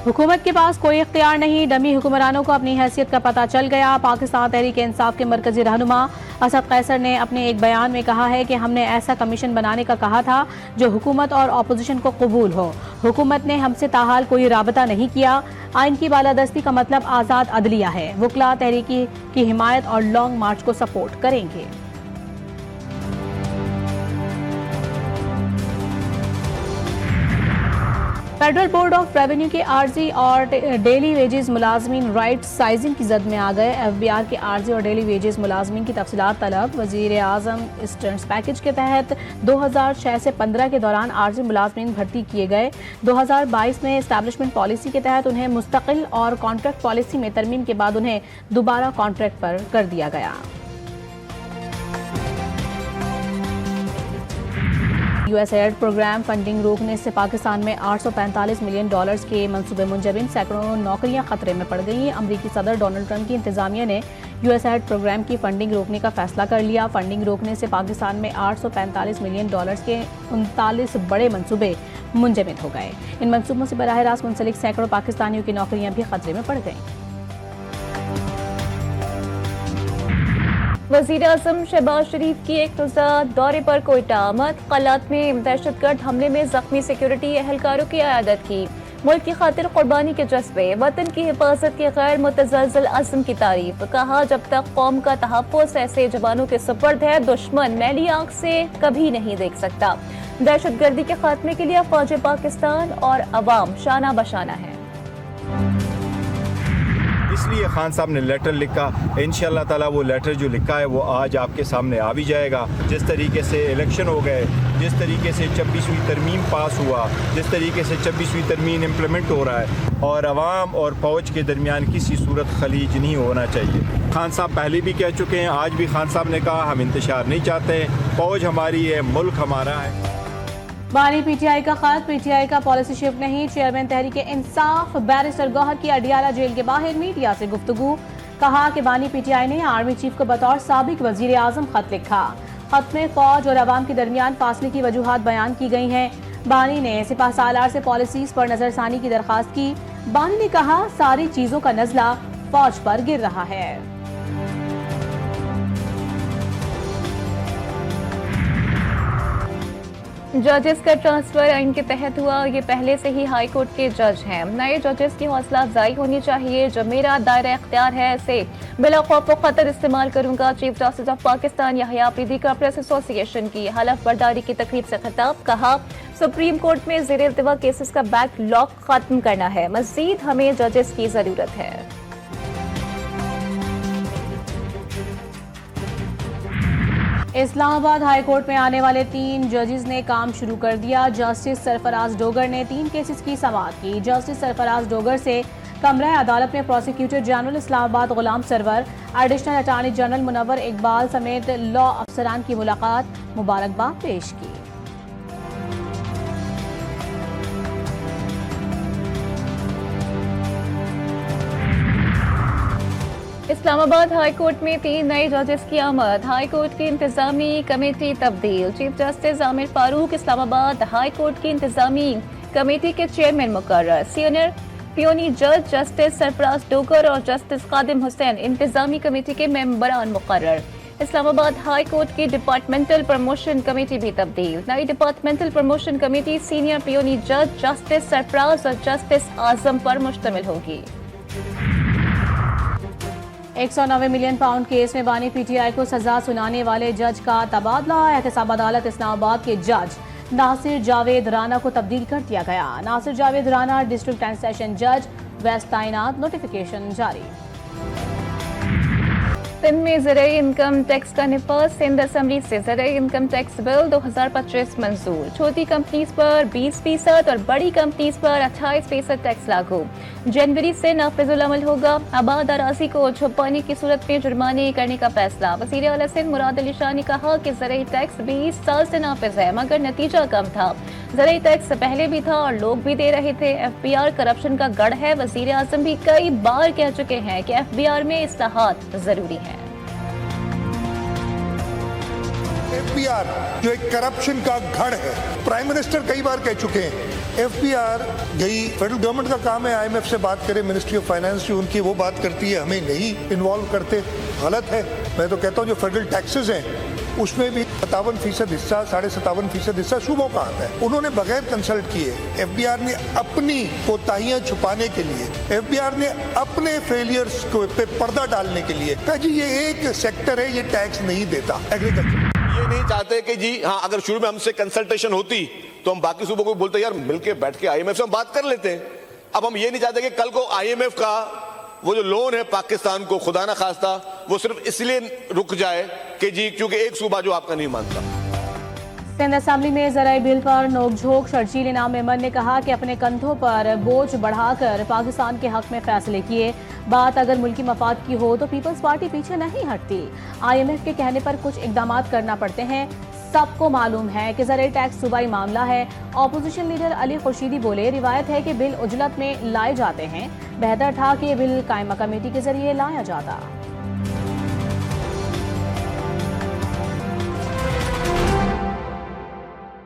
हुकूमत के पास कोई इख्तियार नहीं, डमी हुक्मरानों को अपनी हैसियत का पता चल गया। पाकिस्तान तहरीक इंसाफ के मरकजी रहनुमा असद कैसर ने अपने एक बयान में कहा है कि हमने ऐसा कमीशन बनाने का कहा था जो हुकूमत और अपोजिशन को कबूल हो। हुकूमत ने हमसे ताहाल कोई राबता नहीं किया। आइन की बालादस्ती का मतलब आज़ाद अदलिया है। वकला तहरीकी की हिमायत और लॉन्ग मार्च को सपोर्ट करेंगे। फेडरल बोर्ड ऑफ रेवेन्यू के आर्जी और डेली वेजेस मुलाजमीन राइट साइजिंग की जद में आ गए। FBR के आर्जी और डेली वेजेस मुलाजमीन की तफसीलात तलब। वजीर आजम स्टर्न्स पैकेज के तहत 2006 से 15 के दौरान आर्जी मुलाजमीन भर्ती किए गए। 2022 में एस्टैब्लिशमेंट पॉलिसी के तहत उन्हें मुस्तकिल और कॉन्ट्रैक्ट पॉलिसी में तरमीम के बाद उन्हें दोबारा कॉन्ट्रैक्ट पर कर दिया गया। USAID प्रोग्राम फंडिंग रोकने से पाकिस्तान में $845 मिलियन के मंसूबे मुंजबिन, सैकड़ों नौकरियां खतरे में पड़ गई। अमरीकी सदर डोनाल्ड ट्रंप की इंतजामिया ने USAID प्रोग्राम की फंडिंग रोकने का फैसला कर लिया। फंडिंग रोकने से पाकिस्तान में $845 मिलियन के 39 बड़े मंसूबे मुंजमद हो गए। इन मंसूबों से बराह रास्त मुंसलिक सैकड़ों पाकिस्तानियों की नौकरियां भी खतरे में पड़ गईं। वज़ीर आज़म शहबाज शरीफ की एक रोज़ा दौरे पर कोयटा आमद। कलात में दहशतगर्द हमले में जख्मी सिक्योरिटी एहलकारों की अयादत की। मुल्क की खातिर कुर्बानी के जज्बे, वतन की हिफाजत के गैर मुतज़लज़ल अज़्म की तारीफ। कहा जब तक कौम का तहफ़्फ़ुज़ ऐसे जवानों के सुपर्द है, दुश्मन मैली आंख से कभी नहीं देख सकता। दहशतगर्दी के खात्मे के लिए अफ़वाज पाकिस्तान और अवाम शाना बशाना है। इसलिए खान साहब ने लेटर लिखा। इंशाअल्लाह ताला वो लेटर जो लिखा है वो आज आपके सामने आ भी जाएगा। जिस तरीके से इलेक्शन हो गए, जिस तरीके से 26वीं तरमीम पास हुआ, जिस तरीके से 26वीं तरमीम इम्प्लीमेंट हो रहा है, और अवाम और फौज के दरमियान किसी सूरत खलीज नहीं होना चाहिए। खान साहब पहले भी कह चुके हैं, आज भी खान साहब ने कहा हम इंतशार नहीं चाहते। फौज हमारी है, मुल्क हमारा है। बानी PTI का खत। PTI का पॉलिसी शिफ्ट नहीं। चेयरमैन तहरीक इंसाफ बैरिस्टर गौहर की अडियाला जेल के बाहर मीडिया से गुफ्तगू। कहा कि बानी PTI ने आर्मी चीफ को बतौर साबिक वजीर आजम खत लिखा। खत में फौज और अवाम के दरमियान फासले की वजूहात बयान की गई हैं। बानी ने सिपह सालार से पॉलिसीज पर नजरसानी की दरखास्त की। बानी ने कहा सारी चीजों का नजला फौज पर गिर रहा है। जजेस का ट्रांसफर आइन के तहत हुआ। ये पहले से ही हाई कोर्ट के जज हैं। नए जजेस की हौसला अफजाई होनी चाहिए। जो मेरा दायरा इख्तियार है इसे बिला खौफ व खतर इस्तेमाल करूंगा। Chief justice of Pakistan Yahya Afridi का प्रेस एसोसिएशन की हलफ बर्दारी की तकरीब से खिताब। कहा सुप्रीम कोर्ट में ज़ेर इल्तिवा केसेस का बैकलॉग खत्म करना है। मजीद हमें जजेस की जरूरत है। इस्लामाबाद हाई कोर्ट में आने वाले 3 जजेस ने काम शुरू कर दिया। जस्टिस सरफराज डोगर ने 3 केसेस की समाअत की। जस्टिस सरफराज डोगर से कमरा अदालत में prosecutor general Islamabad Ghulam Sarwar, additional attorney general Munawwar Iqbal समेत लॉ अफसरान की मुलाकात, मुबारकबाद पेश की। इस्लामाबाद हाई कोर्ट में 3 नए जजेस की आमद। हाई कोर्ट की इंतजामी कमेटी तब्दील। Chief justice Aamir Farooq Islamabad high court की इंतजामी कमेटी के चेयरमैन मुकर्रर। सीनियर पियोनी जज जस्टिस सरफराज डोगर और जस्टिस कादिम हुसैन इंतजामी कमेटी के मेंबरान मुकर्रर। इस्लामाबाद हाई कोर्ट की डिपार्टमेंटल प्रमोशन कमेटी भी तब्दील। नई departmental promotion committee senior peony जज जस्टिस सरफराज और जस्टिस आजम पर मुश्तमिल होगी। 190 मिलियन पाउंड केस में बानी PTI को सजा सुनाने वाले जज का तबादला। एहतसाब अदालत इस्लामाबाद के जज नासिर जावेद राना को तब्दील कर दिया गया। Nasir Javed Rana district and session जज वेस्ट तैनात। नोटिफिकेशन जारी। सिंध में ज़राई इनकम टैक्स का निफाज। सिंध असम्बली से ज़राई इनकम टैक्स बिल 2025 मंजूर। छोटी कंपनीज पर 20% और बड़ी कंपनीज पर 28% टैक्स लागू। जनवरी से नाफिजुल अमल होगा। आबाद अराजी को छुपाने की सूरत में जुर्माने करने का फैसला। वज़ीर आला सिंध मुराद अली शाह ने कहा कि ज़राई टैक्स 20 साल से नाफिज है मगर नतीजा कम था। ज़राई टैक्स पहले भी था और लोग भी दे रहे थे। FBR करप्शन का गढ़ है। वज़ीर आज़म भी कई बार कह चुके हैं कि FBR में इस्लाहात जरूरी है। FBR जो एक करप्शन का गढ़ है, प्राइम मिनिस्टर कई बार कह चुके हैं FBR गई, फेडरल गवर्नमेंट का काम है IMF से बात करे, मिनिस्ट्री ऑफ फाइनेंस जो उनकी वो बात करती है, हमें नहीं इन्वॉल्व करते, गलत है। मैं तो कहता हूँ जो फेडरल टैक्सेस हैं उसमें भी 57% हिस्सा, 57.5% हिस्सा सूबों का आता है। उन्होंने बगैर कंसल्ट किए, FBR ने अपनी कोताहियां छुपाने के लिए, FBR ने अपने फेलियर्स को पे पर्दा डालने के लिए कहा जी ये एक सेक्टर है, ये टैक्स नहीं देता एग्रीकल्चर। ये नहीं चाहते कि जी हाँ, अगर शुरू में हमसे कंसल्टेशन होती तो हम बाकी सूबों को बोलते यार मिलके बैठ के IMF से हम बात कर लेते हैं। अब हम ये नहीं चाहते कि कल को IMF का वो जो लोन है पाकिस्तान को, खुदा ना खास्ता, वो सिर्फ इसलिए रुक जाए कि जी क्योंकि एक सूबा जो आपका नहीं मानता। सिंध असेंबली में ज़राई बिल पर नोकझोंक। शर्जील इनाम मेमन ने कहा कि अपने कंधों पर बोझ बढ़ाकर पाकिस्तान के हक में फैसले किए। बात अगर मुल्की मफाद की हो तो पीपल्स पार्टी पीछे नहीं हटती। IMF के कहने पर कुछ इकदाम करना पड़ते हैं। सबको मालूम है कि ज़राई टैक्स सूबाई मामला है। ऑपोजिशन लीडर अली खुर्शीदी बोले, रिवायत है कि बिल उजलत में लाए जाते हैं, बेहतर था कि बिल कायमा कमेटी के जरिए लाया जाता।